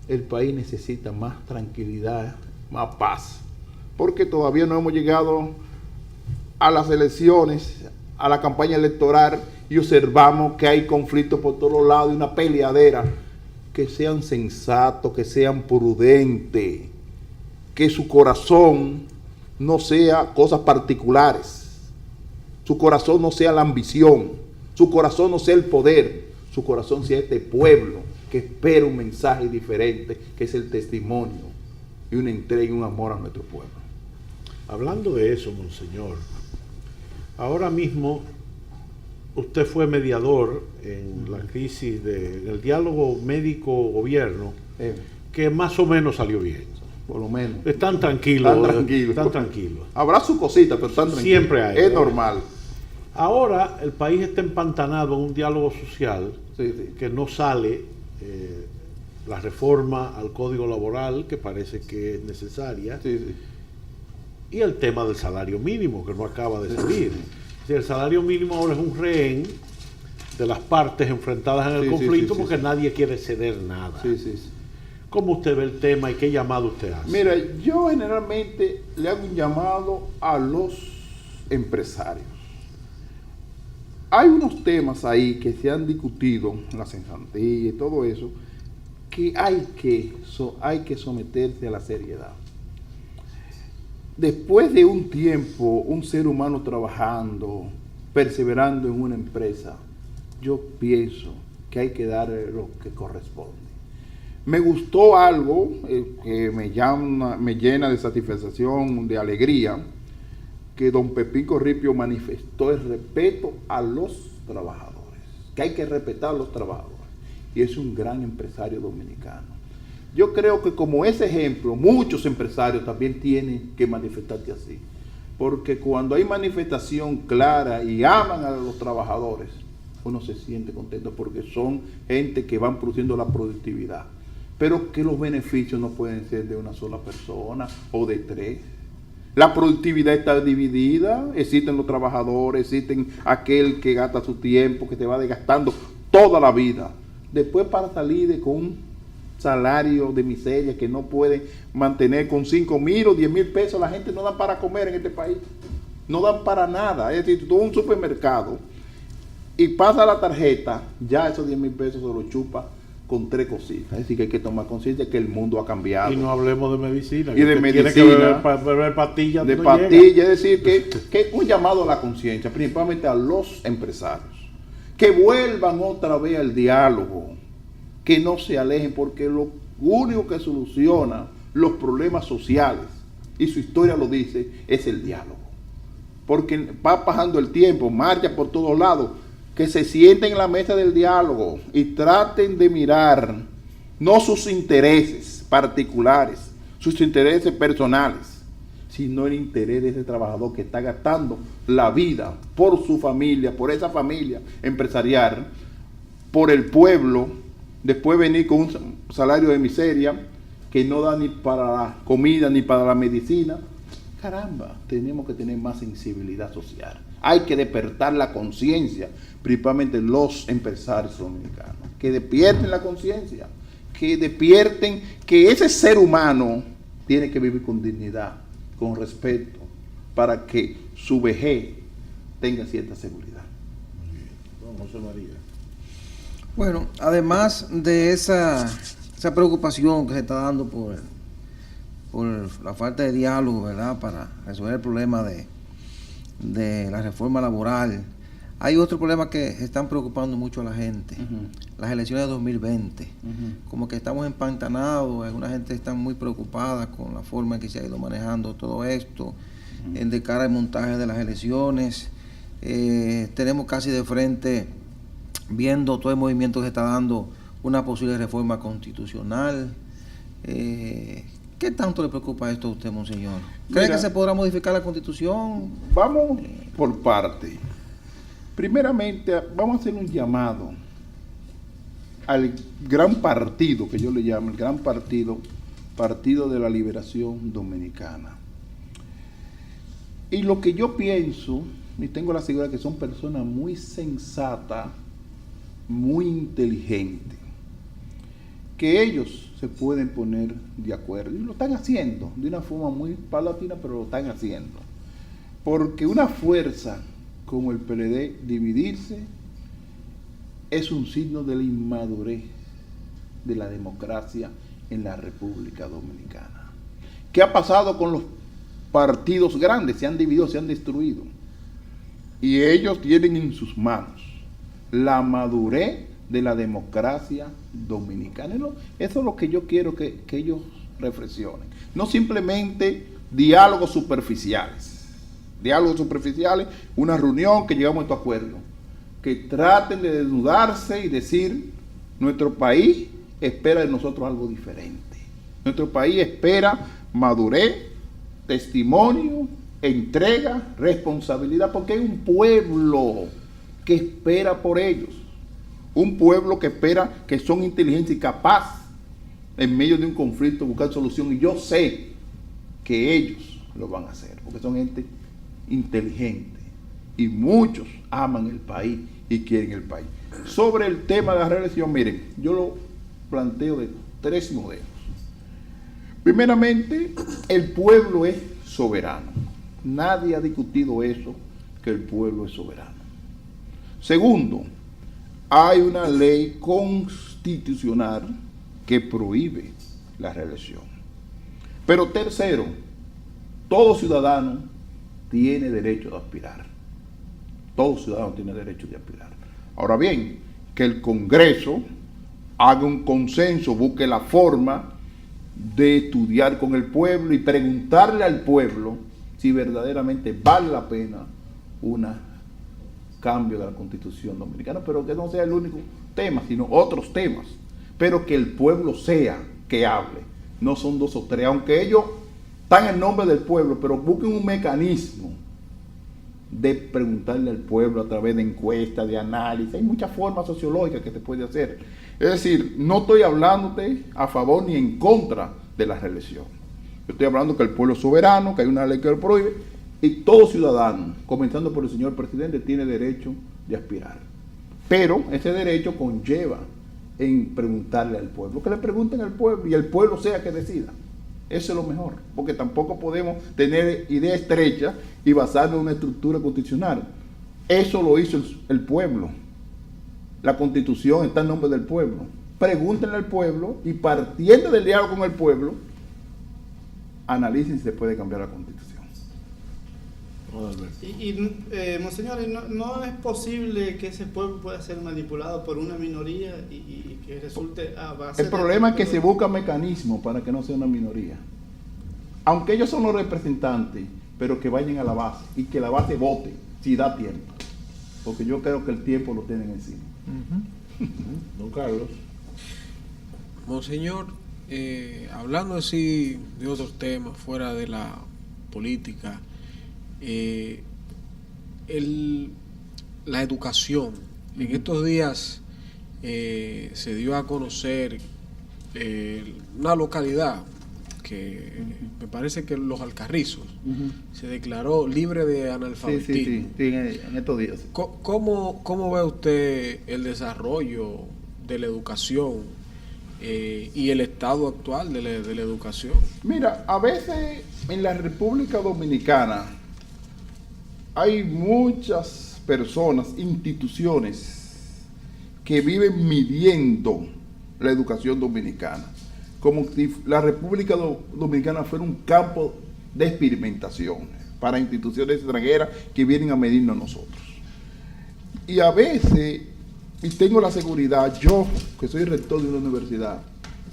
Speaker 2: El país necesita más tranquilidad, más paz, porque todavía no hemos llegado a las elecciones, a la campaña electoral, y observamos que hay conflictos por todos lados y una peleadera. Que sean sensatos, que sean prudentes, que su corazón no sea cosas particulares, su corazón no sea la ambición, su corazón no sea el poder, su corazón sea este pueblo que espera un mensaje diferente, que es el testimonio y una entrega y un amor a nuestro pueblo.
Speaker 1: Hablando de eso, monseñor, Ahora mismo usted fue mediador en la crisis del diálogo médico-gobierno, que más o menos salió bien.
Speaker 2: Por lo menos.
Speaker 1: Están tranquilos.
Speaker 2: Están
Speaker 1: tranquilos.
Speaker 2: Habrá su cosita, pero están tranquilos.
Speaker 1: Siempre hay.
Speaker 2: Es normal.
Speaker 1: Ahora el país está empantanado en un diálogo social que no sale la reforma al Código Laboral, que parece que es necesaria, y el tema del salario mínimo, que no acaba de salir. El salario mínimo ahora es un rehén de las partes enfrentadas en el conflicto porque nadie quiere ceder nada. ¿Cómo usted ve el tema y qué llamado usted hace?
Speaker 2: Mira, yo generalmente le hago un llamado a los empresarios. Hay unos temas ahí que se han discutido, la cesantía y todo eso, que hay que someterse a la seriedad. Después de un tiempo, un ser humano trabajando, perseverando en una empresa, yo pienso que hay que darle lo que corresponde. Me gustó algo que me llena de satisfacción, de alegría, que don Pepín Corripio manifestó el respeto a los trabajadores, que hay que respetar a los trabajadores, y es un gran empresario dominicano. Yo creo que como ese ejemplo, muchos empresarios también tienen que manifestarse así, porque cuando hay manifestación clara y aman a los trabajadores, uno se siente contento porque son gente que van produciendo la productividad, pero que los beneficios no pueden ser de una sola persona o de tres. La productividad está dividida, existen los trabajadores, existen aquel que gasta su tiempo, que te va desgastando toda la vida. Después para salir con un salario de miseria que no puede mantener con 5,000 o 10,000 pesos, la gente no da para comer en este país. No dan para nada. Es decir, tú vas a un supermercado y pasa la tarjeta, ya esos 10,000 pesos se los chupa con 3 cositas. Es decir, que hay que tomar conciencia que el mundo ha cambiado.
Speaker 1: Y no hablemos de medicina.
Speaker 2: Y de medicina.
Speaker 1: Tiene que beber pastillas.
Speaker 2: De pastillas, es decir, que un llamado a la conciencia, principalmente a los empresarios, que vuelvan otra vez al diálogo, que no se alejen, porque lo único que soluciona los problemas sociales, y su historia lo dice, es el diálogo. Porque va pasando el tiempo, marcha por todos lados, que se sienten en la mesa del diálogo y traten de mirar no sus intereses particulares, sus intereses personales, sino el interés de ese trabajador que está gastando la vida por su familia, por esa familia empresarial, por el pueblo, después venir con un salario de miseria que no da ni para la comida ni para la medicina. Caramba, tenemos que tener más sensibilidad social. Hay que despertar la conciencia, principalmente los empresarios dominicanos, que despierten la conciencia, que despierten que ese ser humano tiene que vivir con dignidad, con respeto, para que su vejez tenga cierta seguridad.
Speaker 1: Don José María.
Speaker 3: Bueno, además de esa preocupación que se está dando por la falta de diálogo, ¿verdad?, para resolver el problema de la reforma laboral, hay otro problema que están preocupando mucho a la gente, las elecciones de 2020. Como que estamos empantanados, alguna gente está muy preocupada con la forma en que se ha ido manejando todo esto, de cara al montaje de las elecciones. Tenemos casi de frente, viendo todo el movimiento que se está dando, una posible reforma constitucional. ¿Qué tanto le preocupa esto a usted, monseñor? ¿Cree que se podrá modificar la Constitución?
Speaker 2: Vamos por parte. Primeramente, vamos a hacer un llamado al gran partido, que yo le llamo el gran partido, Partido de la Liberación Dominicana. Y lo que yo pienso, y tengo la seguridad que son personas muy sensatas, muy inteligentes, que ellos se pueden poner de acuerdo, y lo están haciendo de una forma muy paulatina, pero lo están haciendo, porque una fuerza como el PLD dividirse es un signo de la inmadurez de la democracia en la República Dominicana. ¿Qué ha pasado con los partidos grandes? Se han dividido, se han destruido, y ellos tienen en sus manos la madurez de la democracia dominicana. Eso es lo que yo quiero que ellos reflexionen. No simplemente diálogos superficiales. diálogos superficiales, una reunión que llegamos a estos acuerdos. Que traten de desnudarse y decir, nuestro país espera de nosotros algo diferente. Nuestro país espera madurez, testimonio, entrega, responsabilidad, porque hay un pueblo que espera por ellos. Un pueblo que espera que son inteligentes y capaces en medio de un conflicto buscar solución, y yo sé que ellos lo van a hacer, porque son gente inteligente y muchos aman el país y quieren el país. Sobre el tema de la reelección, miren, yo lo planteo de 3 modelos. Primeramente, el pueblo es soberano. Nadie ha discutido eso, que el pueblo es soberano. Segundo, hay una ley constitucional que prohíbe la reelección. Pero tercero, todo ciudadano tiene derecho de aspirar. Todo ciudadano tiene derecho de aspirar. Ahora bien, que el Congreso haga un consenso, busque la forma de estudiar con el pueblo y preguntarle al pueblo si verdaderamente vale la pena un cambio de la Constitución dominicana, pero que no sea el único tema, sino otros temas, pero que el pueblo sea que hable, no son 2 o 3, aunque ellos están en nombre del pueblo, pero busquen un mecanismo de preguntarle al pueblo a través de encuestas, de análisis. Hay muchas formas sociológicas que se puede hacer. Es decir, no estoy hablándote a favor ni en contra de la reelección. Yo estoy hablando que el pueblo es soberano, que hay una ley que lo prohíbe, y todo ciudadano, comenzando por el señor presidente, tiene derecho de aspirar. Pero ese derecho conlleva en preguntarle al pueblo, que le pregunten al pueblo y el pueblo sea que decida. Eso es lo mejor, porque tampoco podemos tener ideas estrechas y basarnos en una estructura constitucional. Eso lo hizo el pueblo. La Constitución está en nombre del pueblo. Pregúntenle al pueblo y, partiendo del diálogo con el pueblo, analicen si se puede cambiar la Constitución.
Speaker 4: Monseñor, no es posible que ese pueblo pueda ser manipulado por una minoría y que resulte a base.
Speaker 2: El problema es que se busca mecanismos para que no sea una minoría. Aunque ellos son los representantes, pero que vayan a la base y que la base vote si da tiempo. Porque yo creo que el tiempo lo tienen encima.
Speaker 1: Don Carlos.
Speaker 5: Monseñor, hablando así de otros temas fuera de la política, la educación. En estos días se dio a conocer una localidad que me parece que Los Alcarrizos se declaró libre de analfabetismo.
Speaker 2: Sí, en estos días.
Speaker 5: ¿Cómo ve usted el desarrollo de la educación y el estado actual de la educación?
Speaker 2: Mira, a veces en la República Dominicana hay muchas personas, instituciones que viven midiendo la educación dominicana, como si la República Dominicana fuera un campo de experimentación para instituciones extranjeras que vienen a medirnos a nosotros. Y a veces, y tengo la seguridad, yo que soy rector de una universidad,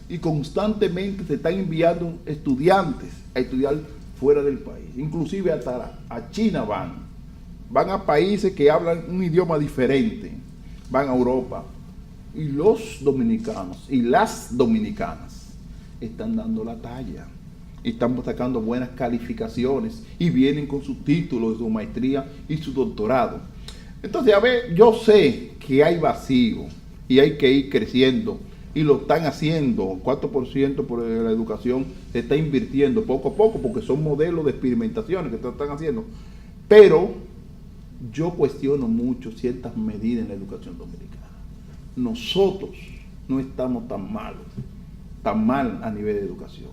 Speaker 2: y constantemente se están enviando estudiantes a estudiar fuera del país, inclusive hasta a China van a países que hablan un idioma diferente, van a Europa, y los dominicanos y las dominicanas están dando la talla, están sacando buenas calificaciones y vienen con sus títulos de su maestría y su doctorado. Entonces, a ver, yo sé que hay vacío y hay que ir creciendo, y lo están haciendo. 4% por la educación se está invirtiendo poco a poco, porque son modelos de experimentaciones que se están haciendo. Pero yo cuestiono mucho ciertas medidas en la educación dominicana. Nosotros no estamos tan mal a nivel de educación,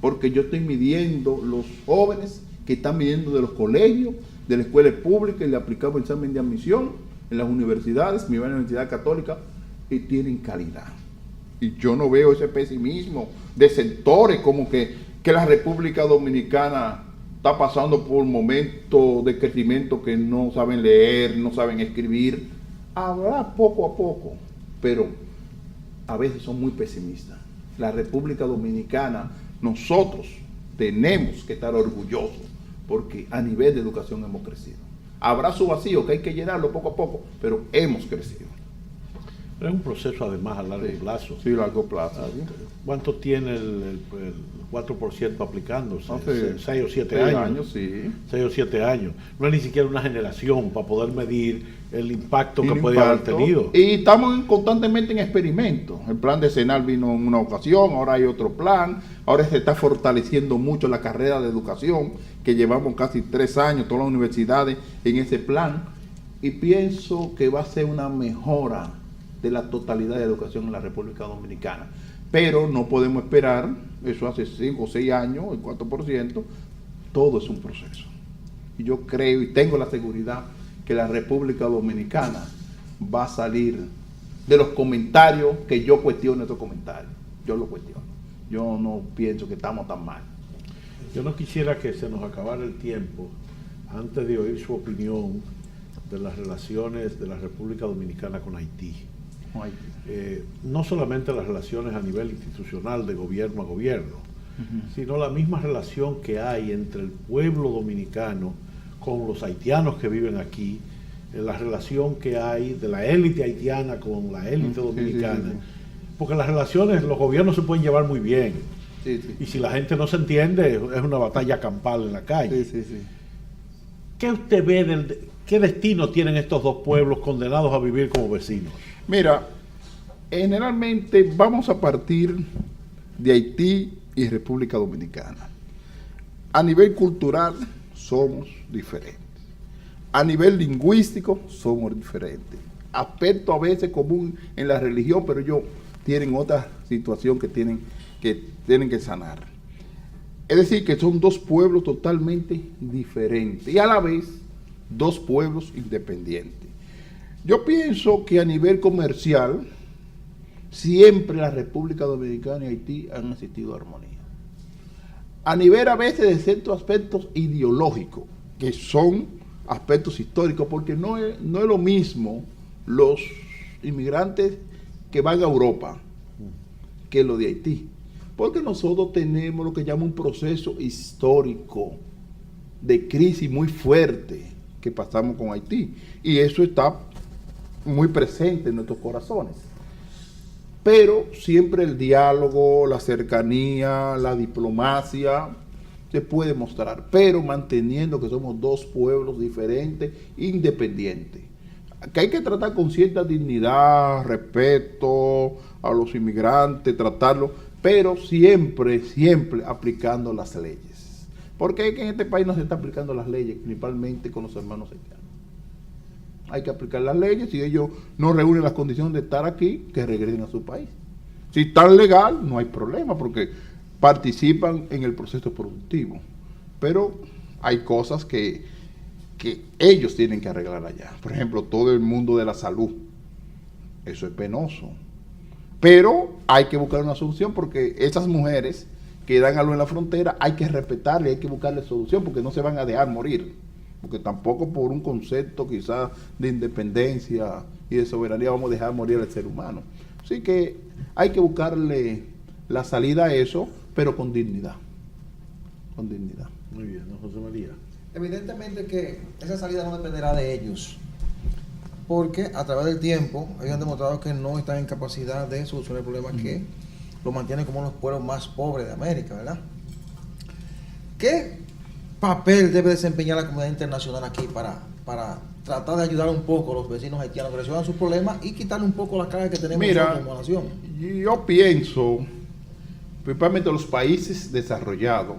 Speaker 2: porque yo estoy midiendo los jóvenes que están viniendo de los colegios, de la escuela pública, y le aplicamos el examen de admisión en las universidades, mi universidad católica, y tienen calidad. Y yo no veo ese pesimismo de sectores como que la República Dominicana está pasando por momentos de crecimiento, que no saben leer, no saben escribir. Habrá poco a poco, pero a veces son muy pesimistas. La República Dominicana, nosotros tenemos que estar orgullosos porque a nivel de educación hemos crecido. Habrá su vacío que hay que llenarlo poco a poco, pero hemos crecido.
Speaker 1: Pero es un proceso además a largo plazo.
Speaker 2: Sí, largo plazo.
Speaker 1: ¿Cuánto tiene el 4% aplicándose?
Speaker 2: Hace
Speaker 1: 6 o 7
Speaker 2: 6
Speaker 1: años.
Speaker 2: Sí.
Speaker 1: 6 o 7 años. No es ni siquiera una generación para poder medir el impacto que
Speaker 2: El
Speaker 1: puede haber
Speaker 2: impacto.
Speaker 1: tenido.
Speaker 2: Y estamos constantemente en experimentos. El plan decenal vino en una ocasión, ahora hay otro plan. Ahora se está fortaleciendo mucho la carrera de educación, que llevamos casi 3 años, todas las universidades en ese plan. Y pienso que va a ser una mejora de la totalidad de educación en la República Dominicana. Pero no podemos esperar, eso hace 5 o 6 años, el 4%, todo es un proceso. Y yo creo y tengo la seguridad que la República Dominicana va a salir de los comentarios que yo cuestiono estos comentarios. Yo lo cuestiono. Yo no pienso que estamos tan mal.
Speaker 1: Yo no quisiera que se nos acabara el tiempo antes de oír su opinión de las relaciones de la República Dominicana con Haití. No solamente las relaciones a nivel institucional de gobierno a gobierno, sino la misma relación que hay entre el pueblo dominicano con los haitianos que viven aquí, la relación que hay de la élite haitiana con la élite dominicana, porque las relaciones, los gobiernos se pueden llevar muy bien, y si la gente no se entiende, es una batalla campal en la calle. ¿Qué usted ve qué destino tienen estos dos pueblos condenados a vivir como vecinos?
Speaker 2: Mira, generalmente vamos a partir de Haití y República Dominicana. A nivel cultural somos diferentes. A nivel lingüístico somos diferentes. Aspecto a veces común en la religión, pero ellos tienen otra situación que tienen que sanar. Es decir, que son dos pueblos totalmente diferentes y a la vez dos pueblos independientes. Yo pienso que a nivel comercial siempre la República Dominicana y Haití han existido armonía. A nivel a veces de ciertos aspectos ideológicos, que son aspectos históricos, porque no es lo mismo los inmigrantes que van a Europa que los de Haití. Porque nosotros tenemos lo que llama un proceso histórico de crisis muy fuerte que pasamos con Haití. Y eso está muy presente en nuestros corazones. Pero siempre el diálogo, la cercanía, la diplomacia se puede mostrar, pero manteniendo que somos dos pueblos diferentes, independientes. Que hay que tratar con cierta dignidad, respeto a los inmigrantes, tratarlo, pero siempre aplicando las leyes. Porque es que en este país no se está aplicando las leyes, principalmente con los hermanos haitianos. Hay que aplicar las leyes. Si ellos no reúnen las condiciones de estar aquí, que regresen a su país. Si están legal, no hay problema, porque participan en el proceso productivo. Pero hay cosas que ellos tienen que arreglar allá. Por ejemplo, todo el mundo de la salud. Eso es penoso. Pero hay que buscar una solución, porque esas mujeres que dan a luz en la frontera, hay que respetarle, hay que buscarle solución, porque no se van a dejar morir. Porque tampoco por un concepto quizás de independencia y de soberanía vamos a dejar morir al ser humano. Así que hay que buscarle la salida a eso, pero con dignidad. Con dignidad.
Speaker 1: Muy bien, ¿no, José María?
Speaker 3: Evidentemente que esa salida no dependerá de ellos, porque a través del tiempo ellos han demostrado que no están en capacidad de solucionar el problema que los mantiene como uno de los pueblos más pobres de América, ¿verdad? ¿Qué papel debe desempeñar la comunidad internacional aquí para tratar de ayudar un poco a los vecinos haitianos que resuelvan sus problemas y quitarle un poco la carga que tenemos nosotros como nación?
Speaker 2: Yo pienso, principalmente los países desarrollados,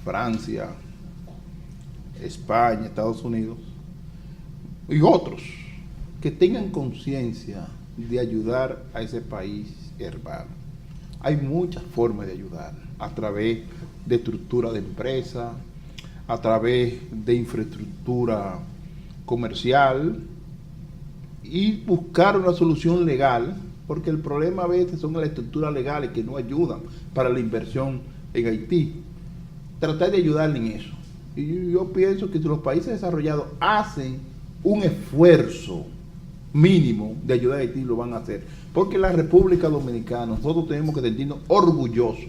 Speaker 2: Francia, España, Estados Unidos y otros, que tengan conciencia de ayudar a ese país hermano. Hay muchas formas de ayudar, a través de estructura de empresa, a través de infraestructura comercial y buscar una solución legal, porque el problema a veces son las estructuras legales que no ayudan para la inversión en Haití. Tratar de ayudarle en eso. Y yo pienso que si los países desarrollados hacen un esfuerzo mínimo de ayudar a Haití, lo van a hacer. Porque la República Dominicana, nosotros tenemos que sentirnos orgullosos.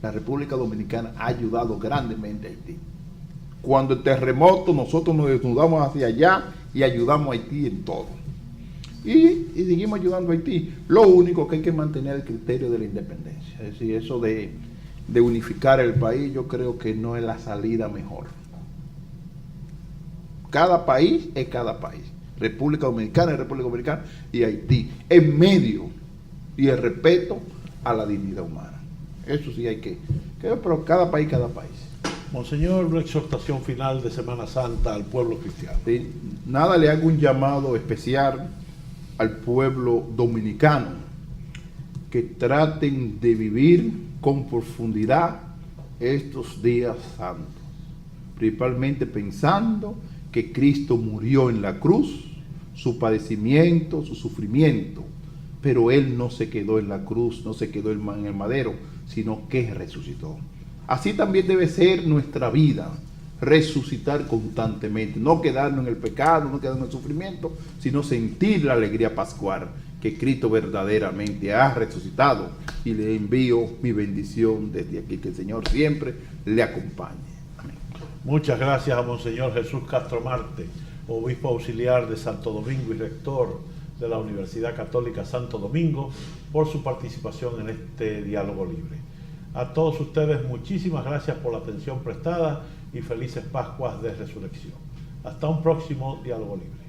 Speaker 2: La República Dominicana ha ayudado grandemente a Haití. Cuando el terremoto, nosotros nos desnudamos hacia allá y ayudamos a Haití en todo. Y seguimos ayudando a Haití. Lo único que hay que mantener el criterio de la independencia. Es decir, eso de unificar el país, yo creo que no es la salida mejor. Cada país es cada país. República Dominicana es República Dominicana y Haití. En medio y el respeto a la dignidad humana. Eso sí hay que pero cada país, cada país.
Speaker 1: Monseñor, una exhortación final de Semana Santa al pueblo cristiano.
Speaker 2: ¿Sí? Nada, le hago un llamado especial al pueblo dominicano que traten de vivir con profundidad estos días santos, principalmente pensando que Cristo murió en la cruz, su padecimiento, su sufrimiento, pero Él no se quedó en la cruz, no se quedó en el madero, sino que resucitó. Así también debe ser nuestra vida, resucitar constantemente, no quedarnos en el pecado, no quedarnos en el sufrimiento, sino sentir la alegría pascual, que Cristo verdaderamente ha resucitado, y le envío mi bendición desde aquí, que el Señor siempre le acompañe. Amén.
Speaker 1: Muchas gracias a Monseñor Jesús Castro Marte, obispo auxiliar de Santo Domingo y rector de la Universidad Católica Santo Domingo, por su participación en este diálogo libre. A todos ustedes, muchísimas gracias por la atención prestada y felices Pascuas de Resurrección. Hasta un próximo diálogo libre.